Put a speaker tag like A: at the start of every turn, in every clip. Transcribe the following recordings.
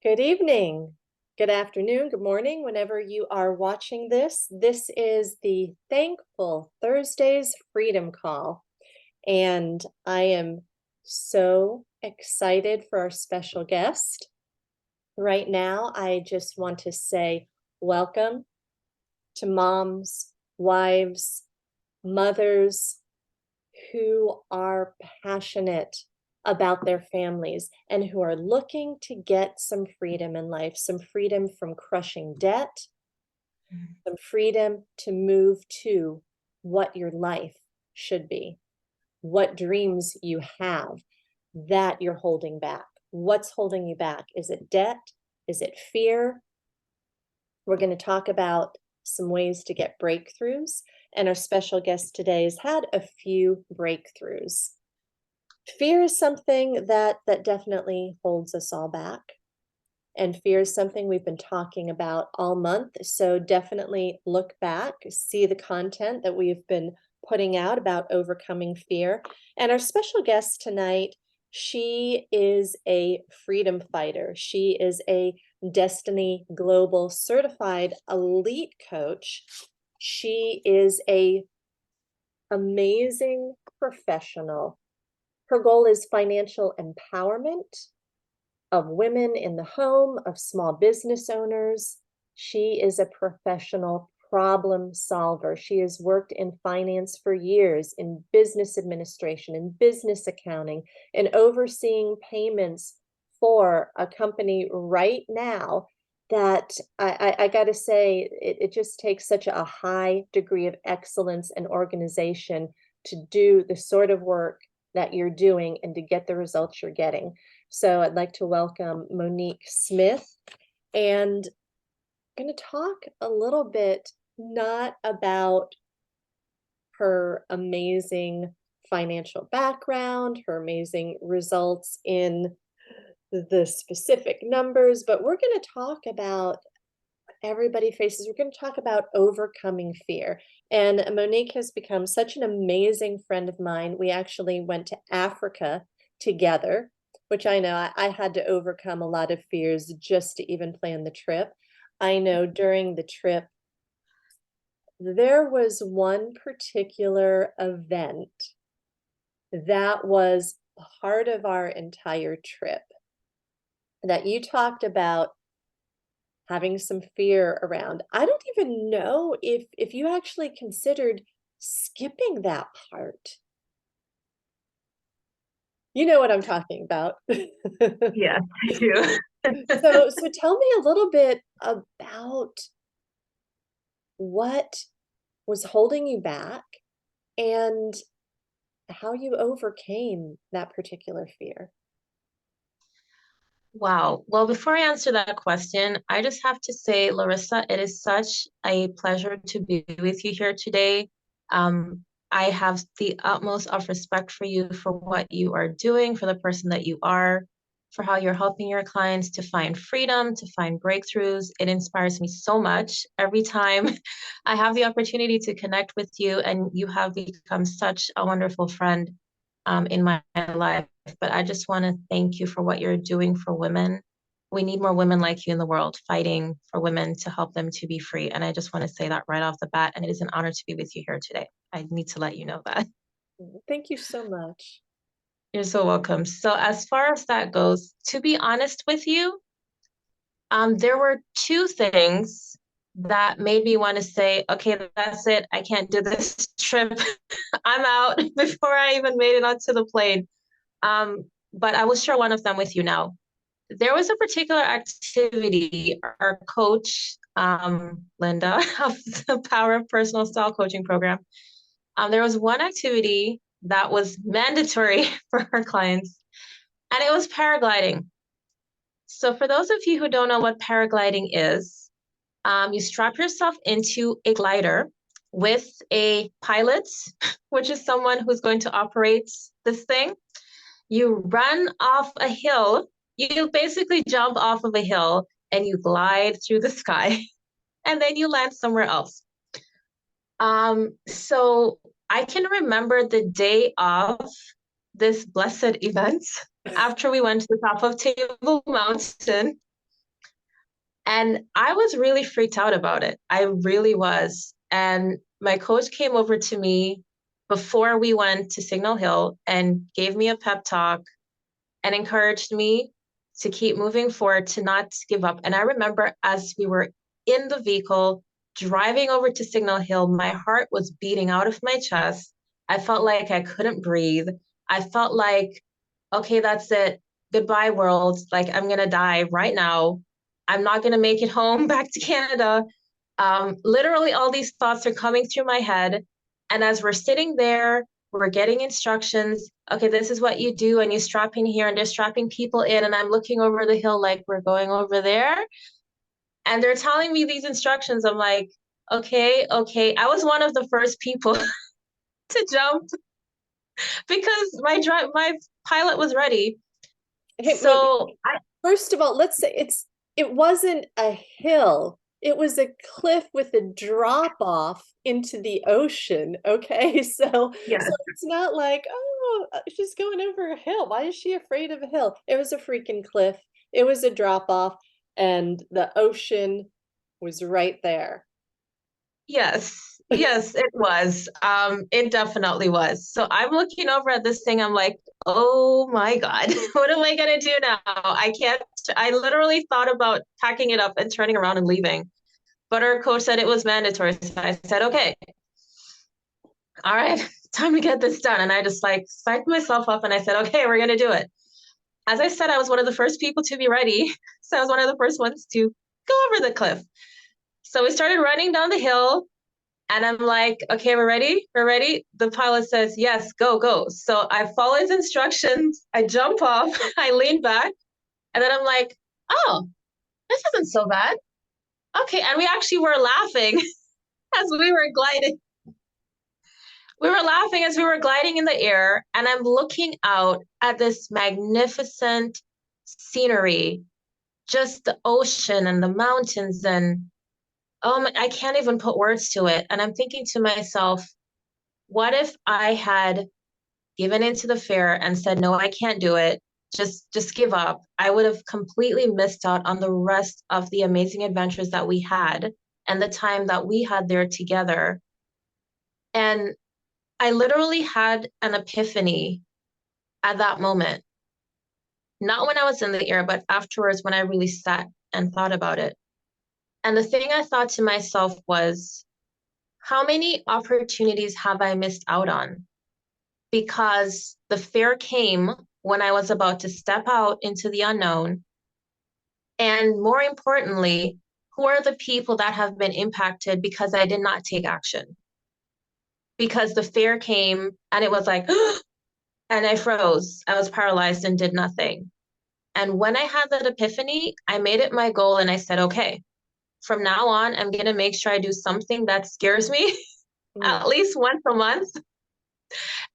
A: Good evening, good afternoon, good morning, whenever you are watching this. This is the Thankful Thursdays Freedom Call, and I am so excited for our special guest. Right now, I just want to say welcome to moms, wives, mothers who are passionate about their families and who are looking to get some freedom in life, some freedom from crushing debt, some freedom to move to what your life should be, what dreams you have that you're holding back. What's holding you back? Is it debt? Is it fear? We're going to talk about some ways to get breakthroughs. And our special guest today has had a few breakthroughs. Fear is something that definitely holds us all back. And fear is something we've been talking about all month. So definitely look back, see the content that we've been putting out about overcoming fear. And our special guest tonight, she is a freedom fighter. She is a Destiny Global certified elite coach. She is a amazing professional. Her goal is financial empowerment of women in the home, of small business owners. She is a professional problem solver. She has worked in finance for years, in business administration, in business accounting, and overseeing payments for a company right now that I got to say, it just takes such a high degree of excellence and organization to do the sort of work that you're doing and to get the results you're getting. So I'd like to welcome Monique Smith, and I'm going to talk a little bit not about her amazing financial background, her amazing results in the specific numbers, but we're going to talk about everybody faces. We're going to talk about overcoming fear. And Monique has become such an amazing friend of mine. We actually went to Africa together, which I know I had to overcome a lot of fears just to even plan the trip. I know during the trip, there was one particular event that was part of our entire trip that you talked about having some fear around. I don't even know if you actually considered skipping that part. You know what I'm talking about.
B: Yes, I do.
A: So tell me a little bit about what was holding you back and how you overcame that particular fear.
B: Wow. Well, before I answer that question, I just have to say, Larissa, it is such a pleasure to be with you here today. I have the utmost of respect for you for what you are doing, for the person that you are, for how you're helping your clients to find freedom, to find breakthroughs. It inspires me so much every time I have the opportunity to connect with you, and you have become such a wonderful friend in my life. But I just want to thank you for what you're doing for women. We need more women like you in the world, fighting for women to help them to be free. And I just want to say that right off the bat. And it is an honor to be with you here today. I need to let you know that.
A: Thank you so much.
B: You're so welcome. So as far as that goes, to be honest with you, there were two things that made me want to say, okay, that's it. I can't do this trip. I'm out before I even made it onto the plane. But I will share one of them with you now. There was a particular activity our coach, Linda, of the Power of Personal Style Coaching Program. There was one activity that was mandatory for our clients, and it was paragliding. So, for those of you who don't know what paragliding is, you strap yourself into a glider with a pilot, which is someone who's going to operate this thing. You run off a hill. You basically jump off of a hill and you glide through the sky, and then you land somewhere else. So I can remember the day of this blessed event after we went to the top of Table Mountain. And I was really freaked out about it. I really was. And my coach came over to me before we went to Signal Hill and gave me a pep talk and encouraged me to keep moving forward, to not give up. And I remember as we were in the vehicle driving over to Signal Hill, my heart was beating out of my chest. I felt like I couldn't breathe. I felt like, okay, that's it. Goodbye, world. Like, I'm going to die right now. I'm not going to make it home back to Canada. Literally, all these thoughts are coming through my head. And as we're sitting there, we're getting instructions. Okay, this is what you do, and you strap in here, and they're strapping people in. And I'm looking over the hill like we're going over there. And they're telling me these instructions. I'm like, okay, okay. I was one of the first people to jump because my pilot was ready.
A: Hey,
B: So I,
A: first of all, let's say it wasn't a hill. It was a cliff with a drop off into the ocean. Okay. So
B: yes,
A: it's not like, oh, she's going over a hill. Why is she afraid of a hill? It was a freaking cliff. It was a drop off, and the ocean was right there.
B: yes, yes, it was. It definitely was. So I'm looking over at this thing. I'm like, oh my God, what am I gonna do now? I can't. I literally thought about packing it up and turning around and leaving. But our coach said it was mandatory. So I said, okay, all right, time to get this done. And I just like psyched myself up and I said, okay, we're gonna do it. As I said, I was one of the first people to be ready. So I was one of the first ones to go over the cliff. So we started running down the hill. And I'm like, okay, we're ready? We're ready? The pilot says, yes, go, go. So I follow his instructions. I jump off, I lean back, and then I'm like, oh, this isn't so bad. Okay. And we actually were laughing as we were gliding. We were laughing as we were gliding in the air. And I'm looking out at this magnificent scenery, just the ocean and the mountains. And I can't even put words to it. And I'm thinking to myself, what if I had given into the fear and said, no, I can't do it. Just give up. I would have completely missed out on the rest of the amazing adventures that we had and the time that we had there together. And I literally had an epiphany at that moment. Not when I was in the air, but afterwards when I really sat and thought about it. And the thing I thought to myself was, how many opportunities have I missed out on? Because the fear came when I was about to step out into the unknown. And more importantly, who are the people that have been impacted because I did not take action? Because the fear came and it was like, and I froze. I was paralyzed and did nothing. And when I had that epiphany, I made it my goal and I said, okay, from now on, I'm going to make sure I do something that scares me
A: Mm.
B: at least once a month.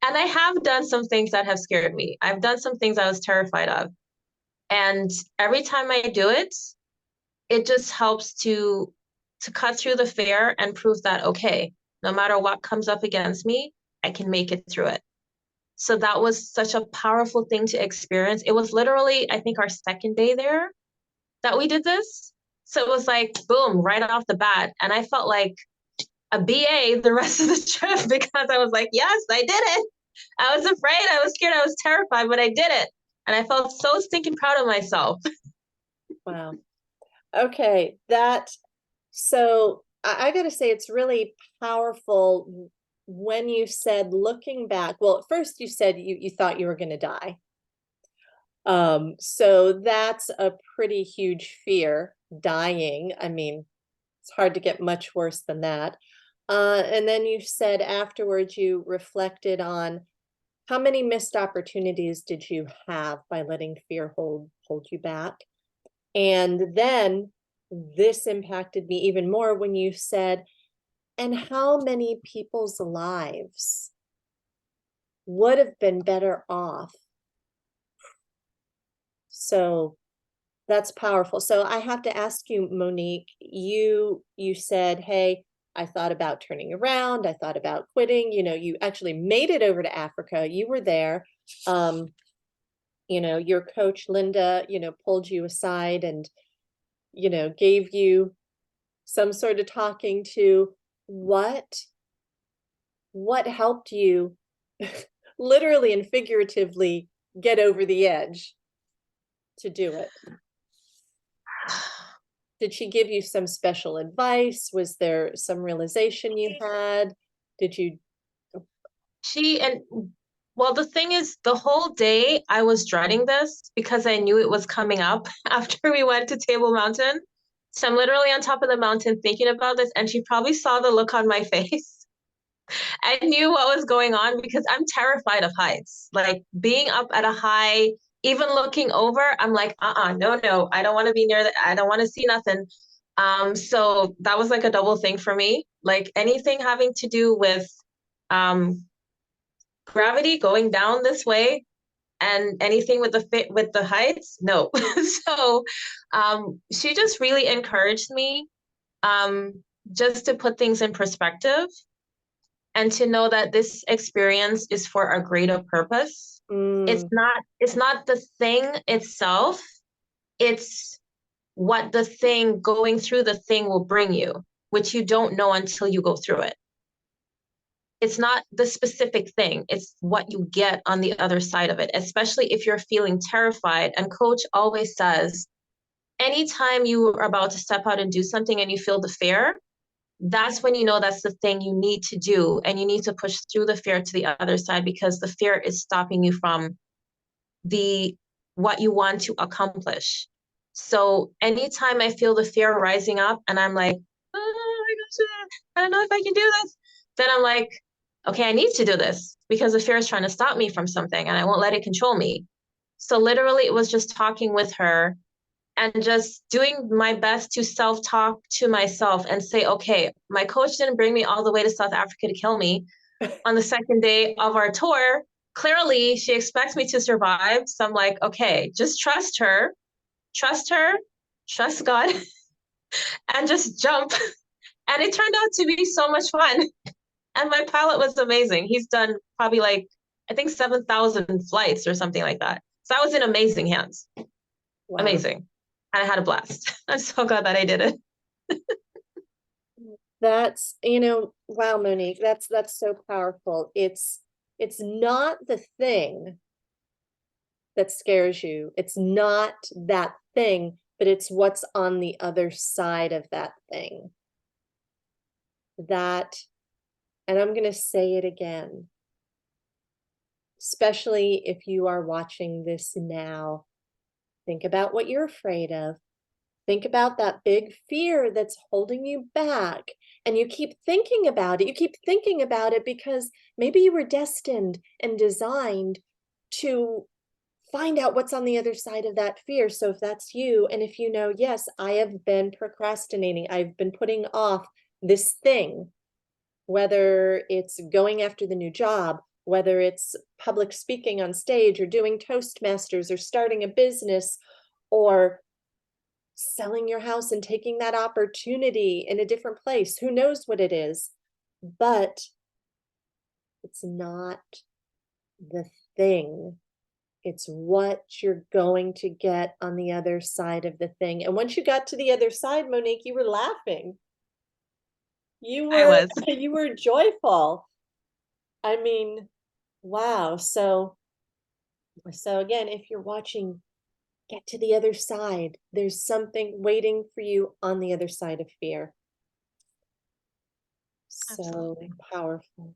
B: And I have done some things that have scared me. I've done some things I was terrified of. And every time I do it, it just helps to cut through the fear and prove that, okay, no matter what comes up against me, I can make it through it. So that was such a powerful thing to experience. It was literally, I think, our second day there that we did this. So it was like, boom, right off the bat. And I felt like a BA the rest of the trip because I was like, yes, I did it. I was afraid, I was scared, I was terrified, but I did it. And I felt so stinking proud of myself.
A: Wow. Okay, so I gotta say it's really powerful when you said looking back. Well, at first you said you thought you were gonna die. So that's a pretty huge fear, dying. I mean, it's hard to get much worse than that. And then you said afterwards you reflected on how many missed opportunities did you have by letting fear hold you back? And then this impacted me even more when you said, and how many people's lives would have been better off. So that's powerful. So I have to ask you, Monique, you said, hey, I thought about turning around, I thought about quitting, you actually made it over to Africa. You were there. Your coach Linda, pulled you aside and gave you some sort of talking to. What helped you literally and figuratively get over the edge to do it? Did she give you some special advice? Was there some realization you had? Did you?
B: And well, the thing is, the whole day I was dreading this because I knew it was coming up after we went to Table Mountain. So I'm literally on top of the mountain thinking about this, and she probably saw the look on my face. I knew what was going on because I'm terrified of heights. Like being up at a high, even looking over, I'm like, no, no, I don't want to be near that. I don't want to see nothing. So that was like a double thing for me. Like anything having to do with um gravity going down this way and anything with the heights, no. So she just really encouraged me just to put things in perspective and to know that this experience is for a greater purpose.
A: Mm,
B: It's not the thing itself, it's what the thing going through the thing will bring you, which you don't know until you go through it. It's not the specific thing, it's what you get on the other side of it, especially if you're feeling terrified. And coach always says, anytime you are about to step out and do something and you feel the fear, that's when you know that's the thing you need to do. And you need to push through the fear to the other side because the fear is stopping you from the what you want to accomplish. So anytime I feel the fear rising up and I'm like, oh my gosh, I don't know if I can do this, then I'm like, okay, I need to do this because the fear is trying to stop me from something and I won't let it control me. So literally it was just talking with her and just doing my best to self-talk to myself and say, okay, my coach didn't bring me all the way to South Africa to kill me on the second day of our tour. Clearly, she expects me to survive. So I'm like, okay, just trust her, trust God, and just jump. And it turned out to be so much fun. And my pilot was amazing. He's done probably like, I think 7,000 flights or something like that. So I was in amazing hands.
A: wow.
B: Amazing. And I had a blast. I'm so glad that I did it.
A: That's, wow, Monique, that's so powerful. It's not the thing that scares you. It's not that thing, but it's what's on the other side of that thing. That, and I'm going to say it again, especially if you are watching this now, think about what you're afraid of. Think about that big fear that's holding you back. And you keep thinking about it. You keep thinking about it because maybe you were destined and designed to find out what's on the other side of that fear. So if that's you, and if you know, yes, I have been procrastinating, I've been putting off this thing, whether it's going after the new job, whether it's public speaking on stage or doing Toastmasters or starting a business or selling your house and taking that opportunity in a different place. Who knows what it is? But it's not the thing. It's what you're going to get on the other side of the thing. And once you got to the other side, Monique, you were laughing. You
B: I
A: were
B: was.
A: you were joyful. I mean, wow. So again, if you're watching, get to the other side. There's something waiting for you on the other side of fear. So
B: Absolutely.
A: powerful.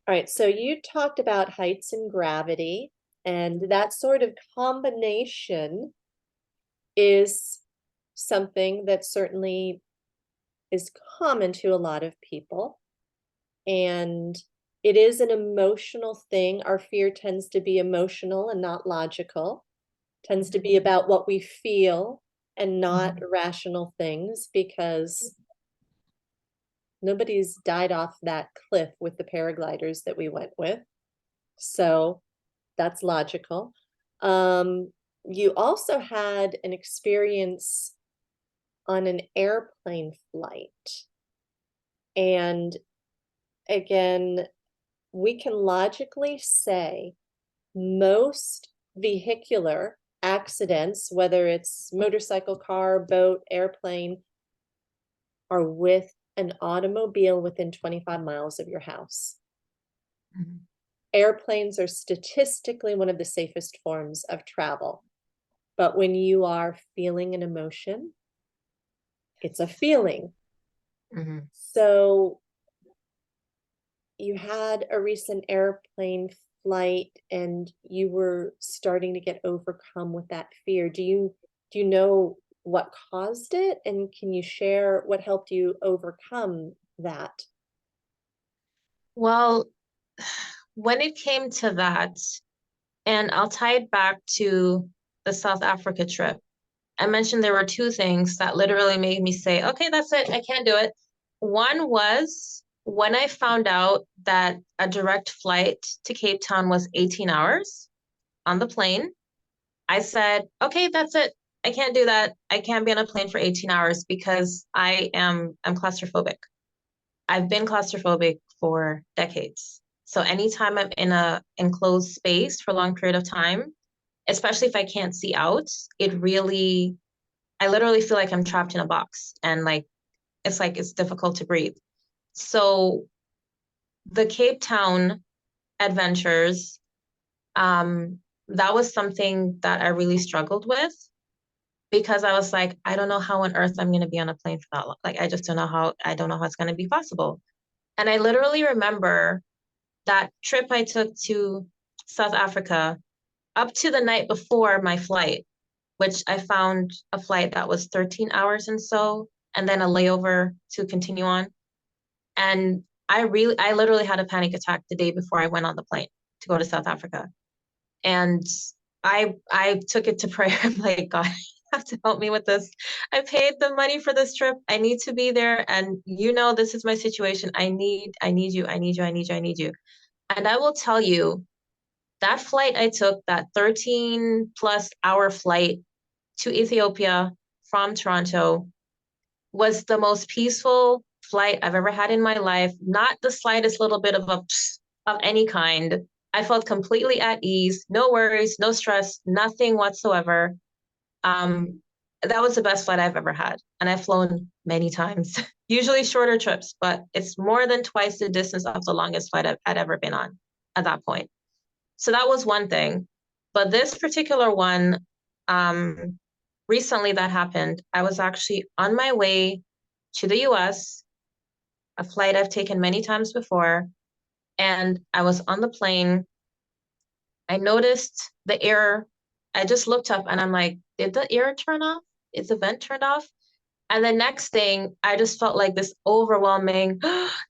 A: All right, so you talked about heights and gravity, and that sort of combination is something that certainly is common to a lot of people. And it is an emotional thing. Our fear tends to be emotional and not logical, tends to be about what we feel and not rational things, because nobody's died off that cliff with the paragliders that we went with. So that's logical. You also had an experience on an airplane flight. And again, we can logically say most vehicular accidents, whether it's motorcycle, car, boat, airplane, are with an automobile within 25 miles of your house.
B: Mhm.
A: Airplanes are statistically one of the safest forms of travel. But when you are feeling an emotion, it's a feeling.
B: Mhm.
A: So you had a recent airplane flight and you were starting to get overcome with that fear. Do you know what caused it? And can you share what helped you overcome that?
B: Well, when it came to that, and I'll tie it back to the South Africa trip. I mentioned there were two things that literally made me say, okay, that's it. I can't do it. One was when I found out that a direct flight to Cape Town was 18 hours on the plane. I said, okay, that's it. I can't do that. I can't be on a plane for 18 hours because I'm claustrophobic. I've been claustrophobic for decades. So anytime I'm in a enclosed space for a long period of time, especially if I can't see out, I literally feel like I'm trapped in a box and like it's difficult to breathe. So the Cape Town adventures, that was something that I really struggled with because I was like, I don't know how on earth I'm going to be on a plane for that long. Like, I don't know how it's going to be possible. And I literally remember that trip I took to South Africa up to the night before my flight, which I found a flight that was 13 hours and so, and then a layover to continue on. And I literally had a panic attack the day before I went on the plane to go to South Africa. And I took it to prayer. I'm like, God, you have to help me with this. I paid the money for this trip. I need to be there. And this is my situation. I need you. I need you. I need you. I need you. And I will tell you that flight I took, that 13 plus hour flight to Ethiopia from Toronto, was the most peaceful flight I've ever had in my life. Not the slightest little bit of of any kind. I felt completely at ease, no worries, no stress, nothing whatsoever. Um, that was the best flight I've ever had. And I've flown many times, usually shorter trips, but it's more than twice the distance of the longest flight I'd ever been on at that point. So that was one thing. But this particular one, um, recently that happened. I was actually on my way to the US, a flight I've taken many times before, and I was on the plane. I noticed the air. I just looked up and I'm like, did the air turn off? Is the vent turned off? And the next thing, I just felt like this overwhelming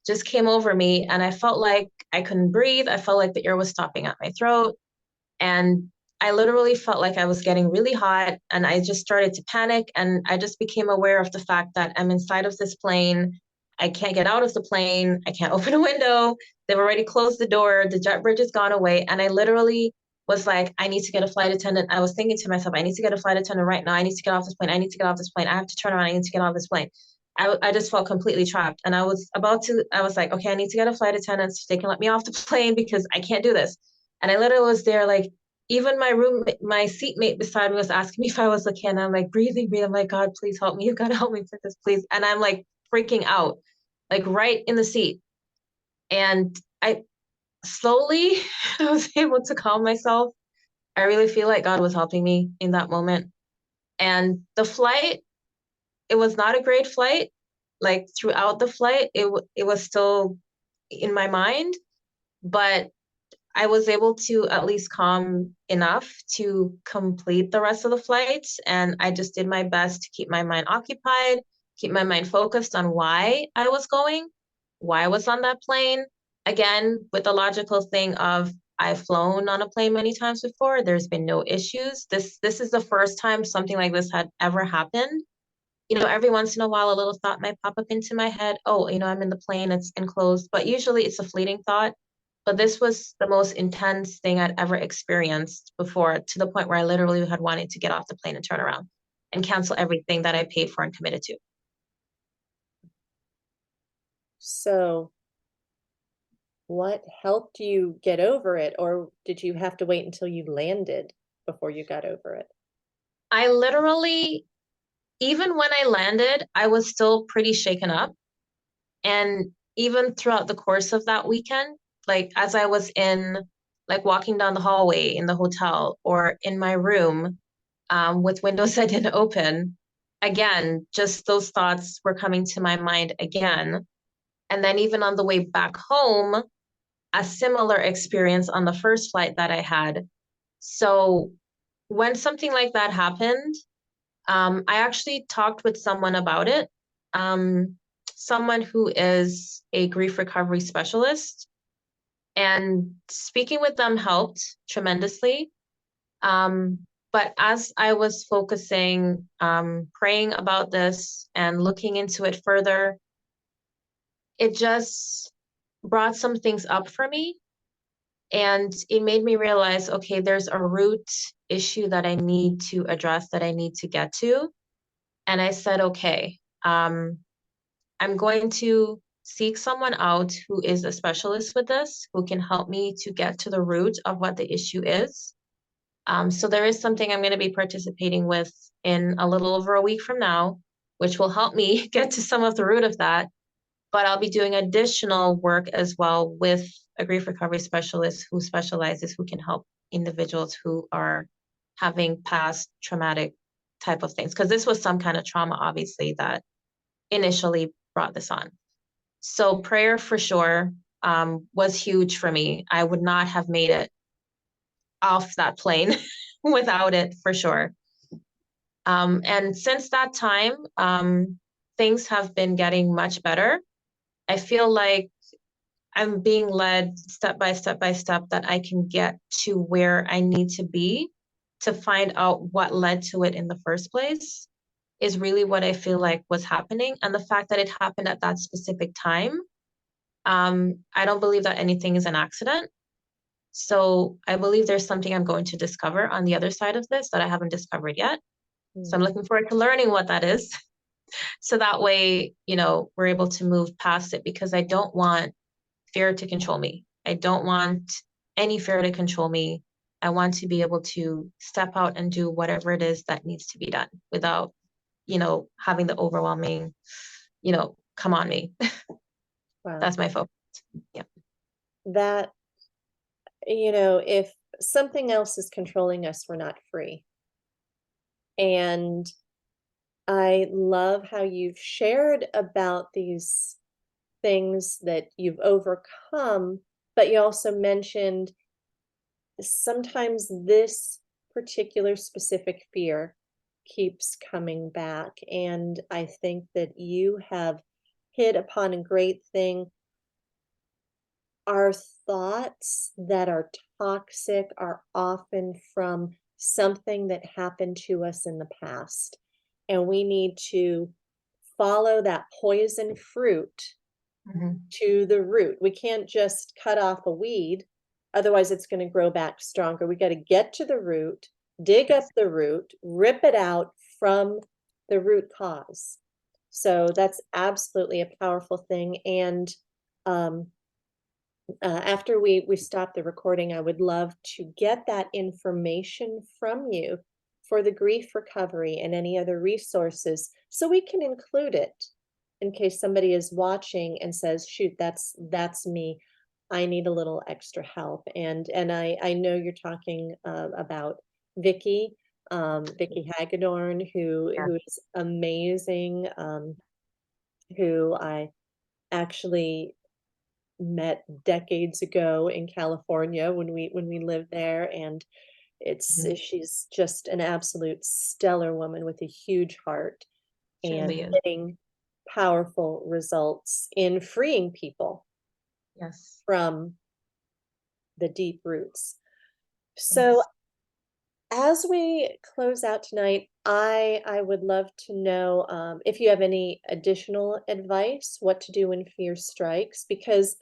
B: just came over me. And I felt like I couldn't breathe. I felt like the air was stopping at my throat. And I literally felt like I was getting really hot and I just started to panic. And I just became aware of the fact that I'm inside of this plane. I can't get out of the plane. I can't open a window. They've already closed the door. The jet bridge has gone away. And I literally was like, I need to get a flight attendant. I was thinking to myself, I need to get a flight attendant right now. I need to get off this plane. I need to get off this plane. I have to turn around. I need to get off this plane. I just felt completely trapped. And I was like, okay, I need to get a flight attendant so they can let me off the plane because I can't do this. And I literally was there like, even my seatmate beside me was asking me if I was okay. And I'm like, breathing. I'm like, God, please help me. You've got to help me with this, please. And I'm like freaking out, like right in the seat. And I slowly, I was able to calm myself. I really feel like God was helping me in that moment. And the flight, it was not a great flight. Like throughout the flight, it was still in my mind, but I was able to at least calm enough to complete the rest of the flight. And I just did my best to keep my mind occupied, keep my mind focused on why I was going, why I was on that plane. Again, with the logical thing of I've flown on a plane many times before. There's been no issues. This is the first time something like this had ever happened. Every once in a while, a little thought might pop up into my head. Oh, I'm in the plane, it's enclosed, but usually it's a fleeting thought. But this was the most intense thing I'd ever experienced before, to the point where I literally had wanted to get off the plane and turn around and cancel everything that I paid for and committed to.
A: So, what helped you get over it, or did you have to wait until you landed before you got over it?
B: I literally, even when I landed, I was still pretty shaken up. And even throughout the course of that weekend, like as I was like walking down the hallway in the hotel or in my room, with windows I didn't open, again, just those thoughts were coming to my mind again. And then even on the way back home, a similar experience on the first flight that I had. So when something like that happened, I actually talked with someone about it. Um, Someone who is a grief recovery specialist, and speaking with them helped tremendously. But as I was focusing, praying about this and looking into it further, it just brought some things up for me. And it made me realize, okay, there's a root issue that I need to address, that I need to get to. And I said, okay, I'm going to seek someone out who is a specialist with this, who can help me to get to the root of what the issue is. So there is something I'm going to be participating with in a little over a week from now, which will help me get to some of the root of that. But I'll be doing additional work as well with a grief recovery specialist who specializes, who can help individuals who are having past traumatic type of things. Because this was some kind of trauma, obviously, that initially brought this on. So prayer for sure was huge for me. I would not have made it off that plane without it for sure. And since that time, things have been getting much better. I feel like I'm being led step by step by step that I can get to where I need to be to find out what led to it in the first place is really what I feel like was happening. And the fact that it happened at that specific time, I don't believe that anything is an accident. So I believe there's something I'm going to discover on the other side of this that I haven't discovered yet. So I'm
A: Mm.
B: looking forward to learning what that is. So that way, we're able to move past it because I don't want fear to control me. I don't want any fear to control me. I want to be able to step out and do whatever it is that needs to be done without, having the overwhelming, come on me.
A: Wow.
B: That's my focus. Yeah.
A: That, if something else is controlling us, we're not free. And I love how you've shared about these things that you've overcome, but you also mentioned sometimes this particular specific fear keeps coming back. And I think that you have hit upon a great thing. Our thoughts that are toxic are often from something that happened to us in the past. And we need to follow that poison fruit
B: Mhm.
A: to the root. We can't just cut off a weed, otherwise it's going to grow back stronger. We got to get to the root, dig up
B: Yes.
A: the root, rip it out from the root cause. So that's absolutely a powerful thing. And um, after we stop the recording, I would love to get that information from you for the grief recovery and any other resources so we can include it in case somebody is watching and says, shoot, that's me. I need a little extra help. And I know you're talking about Vicky, Vicky Hagedorn,
B: Yeah.
A: who is amazing, who I actually met decades ago in California when we lived there, and
B: Mhm.
A: she's just an absolute stellar woman with a huge heart and
B: Truly is.
A: getting powerful results in freeing people
B: Yes.
A: from the deep roots. So
B: Yes.
A: as we close out tonight, I would love to know if you have any additional advice, what to do when fear strikes, because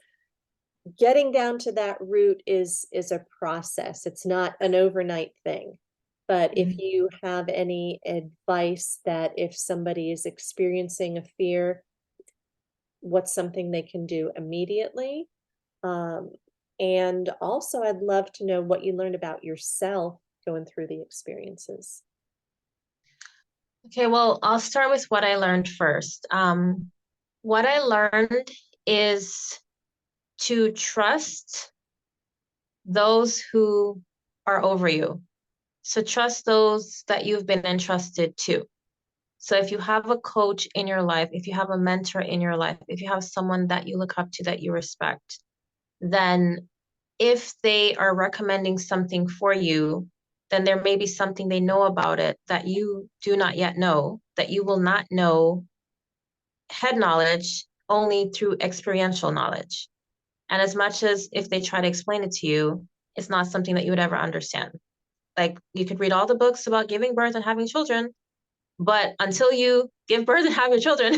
A: getting down to that root is a process. It's not an overnight thing. But if
B: Mhm.
A: you have any advice that if somebody is experiencing a fear, what's something they can do immediately? Um, and also, I'd love to know what you learned about yourself going through the experiences.
B: Okay, well, I'll start with what I learned first. What I learned is to trust those who are over you. So trust those that you've been entrusted to. So if you have a coach in your life, if you have a mentor in your life, if you have someone that you look up to that you respect, then if they are recommending something for you, then there may be something they know about it that you do not yet know, that you will not know head knowledge only through experiential knowledge. And as much as if they try to explain it to you, it's not something that you would ever understand. Like you could read all the books about giving birth and having children, but until you give birth and have your children,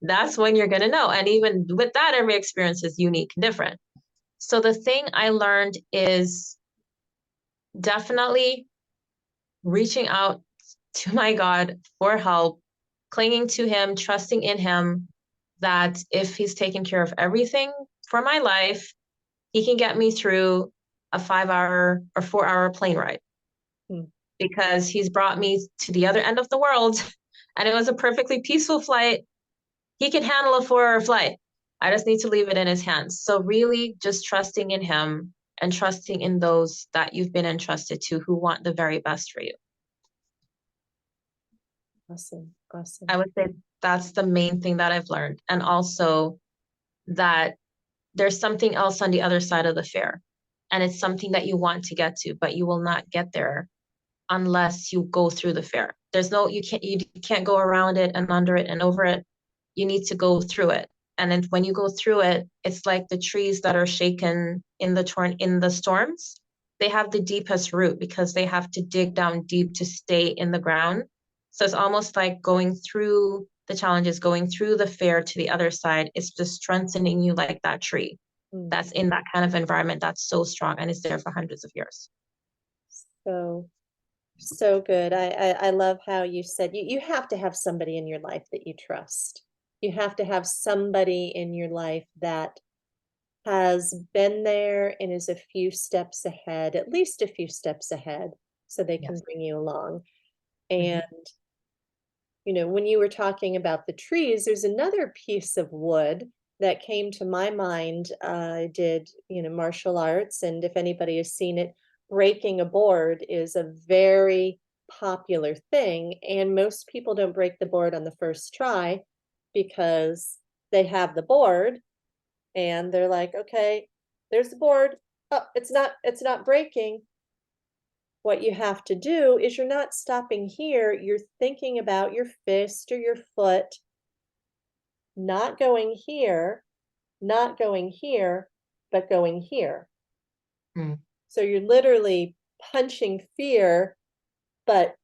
B: that's when you're going to know. And even with that, every experience is unique and different. So the thing I learned is definitely reaching out to my God for help, clinging to Him, trusting in Him that if He's taking care of everything for my life, He can get me through a 5 hour or 4 hour plane ride
A: Hmm.
B: because He's brought me to the other end of the world and it was a perfectly peaceful flight. He can handle a 4 hour flight. I just need to leave it in His hands. So, really, just trusting in Him and trusting in those that you've been entrusted to who want the very best for you.
A: Awesome. Awesome.
B: I would say that's the main thing that I've learned. And also that there's something else on the other side of the fair. And it's something that you want to get to, but you will not get there unless you go through the fair. There's no, you can't go around it and under it and over it. You need to go through it. And then when you go through it, it's like the trees that are shaken in the storms. They have the deepest root because they have to dig down deep to stay in the ground. So it's almost like going through the challenges, going through the fair to the other side. It's just strengthening you like that tree
A: Mm.
B: that's in that kind of environment that's so strong and is there for hundreds of years.
A: So, so good. I love how you said you have to have somebody in your life that you trust. You have to have somebody in your life that has been there and is a few steps ahead, at least a few steps ahead, so they can
B: Yes.
A: bring you along.
B: Mhm.
A: And when you were talking about the trees, there's another piece of wood that came to my mind. I did, martial arts, and if anybody has seen it, breaking a board is a very popular thing. And most people don't break the board on the first try because they have the board and they're like, okay, there's the board. Oh, it's not breaking. What you have to do is you're not stopping here. You're thinking about your fist or your foot, not going here, not going here, but going here.
B: Mm.
A: So you're literally punching fear, but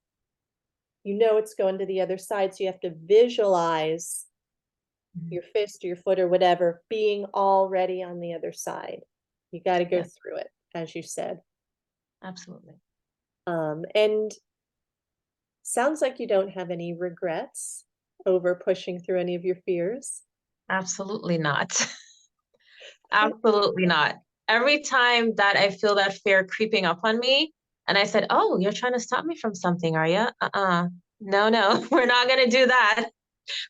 A: it's going to the other side. So you have to visualize
B: Mhm.
A: your fist or your foot or whatever being already on the other side. You got to go
B: Yes,
A: through it, as you said.
B: absolutely.
A: And sounds like you don't have any regrets over pushing through any of your fears.
B: Absolutely not. Absolutely not. Every time that I feel that fear creeping up on me, and I said, "Oh, you're trying to stop me from something, are you?" No, no, we're not going to do that.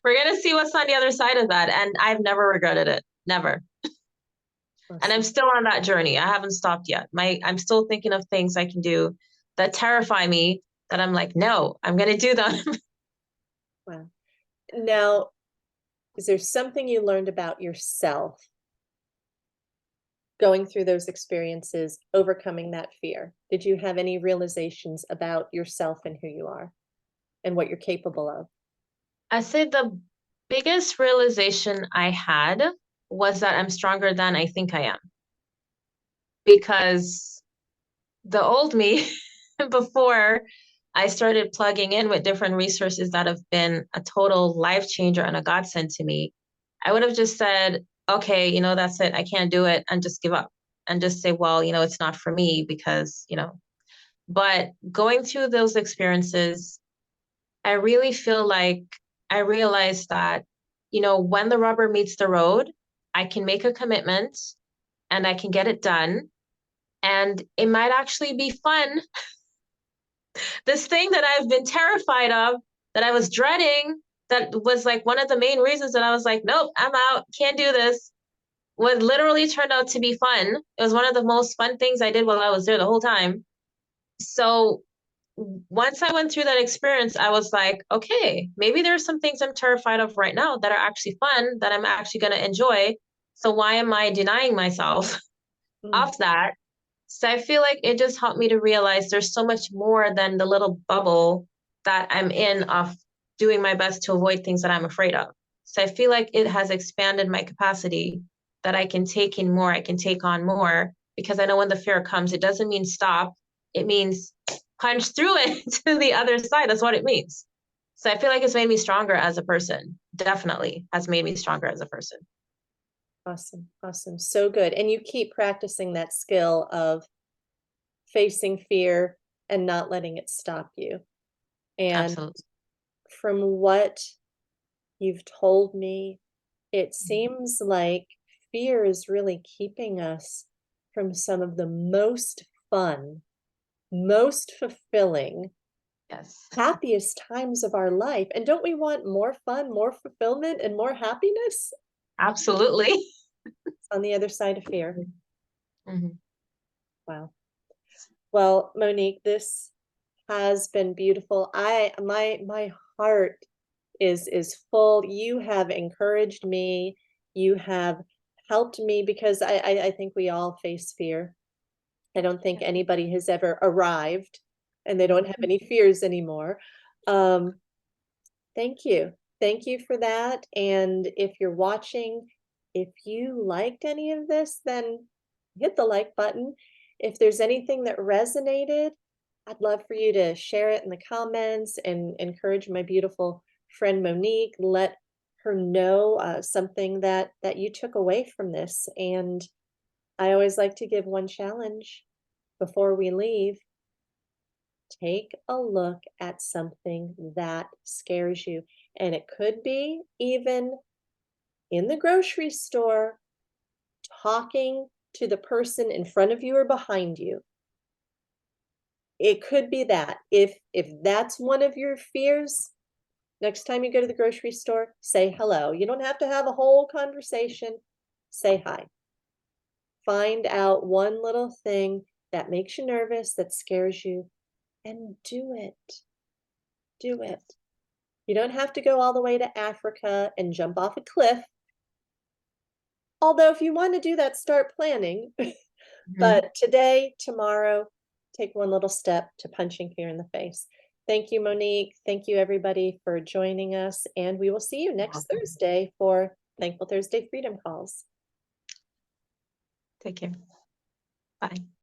B: We're going to see what's on the other side of that. And I've never regretted it. Never. And I'm
A: Awesome.
B: still on that journey. I haven't stopped yet. I'm still thinking of things I can do that terrify me that I'm like, no, I'm going to do them.
A: Wow. Now, is there something you learned about yourself going through those experiences, overcoming that fear? Did you have any realizations about yourself and who you are and what you're capable of?
B: I say the biggest realization I had was that I'm stronger than I think I am because the old me before I started plugging in with different resources that have been a total life changer and a godsend to me, I would have just said, okay, that's it. I can't do it and just give up and just say, well, it's not for me because, but going through those experiences, I really feel like I realized that, when the rubber meets the road, I can make a commitment and I can get it done. And it might actually be fun. This thing that I've been terrified of that I was dreading, that was like one of the main reasons that I was like, nope, I'm out, can't do this, was literally turned out to be fun. It was one of the most fun things I did while I was there the whole time. So once I went through that experience, I was like, okay, maybe there's some things I'm terrified of right now that are actually fun, that I'm actually going to enjoy. So why am I denying myself
A: Mm,
B: of that? So I feel like it just helped me to realize there's so much more than the little bubble that I'm in of doing my best to avoid things that I'm afraid of. So I feel like it has expanded my capacity, that I can take in more, I can take on more, because I know when the fear comes, it doesn't mean stop. It means punch through it to the other side. That's what it means. So I feel like it's made me stronger as a person. Definitely has made me stronger as a person.
A: awesome. Awesome. So good. And you keep practicing that skill of facing fear and not letting it stop you. And
B: Absolutely.
A: from what you've told me, it seems like fear is really keeping us from some of the most fun, most fulfilling,
B: Yes.
A: happiest times of our life. And don't we want more fun, more fulfillment, and more happiness?
B: Absolutely.
A: It's on the other side of fear.
B: Mhm.
A: Wow. Well, Monique, this has been beautiful. My heart is full. You have encouraged me. You have helped me because I think we all face fear. I don't think anybody has ever arrived and they don't have any fears anymore. Um, Thank you. Thank you for that. And if you're watching, if you liked any of this, then hit the like button. If there's anything that resonated, I'd love for you to share it in the comments and encourage my beautiful friend Monique. Let her know something that you took away from this. And I always like to give one challenge before we leave. Take a look at something that scares you. And it could be even in the grocery store, talking to the person in front of you or behind you. It could be that. If that's one of your fears, next time you go to the grocery store, say hello. You don't have to have a whole conversation. Say hi. Find out one little thing that makes you nervous, that scares you, and do it. Do it. You don't have to go all the way to Africa and jump off a cliff. Although if you want to do that, start planning.
B: Mhm.
A: But today, tomorrow, take one little step to punching fear in the face. Thank you, Monique. Thank you, everybody, for joining us. And we will see you next
B: Welcome.
A: Thursday for Thankful Thursday Freedom Calls.
B: Take care. Bye.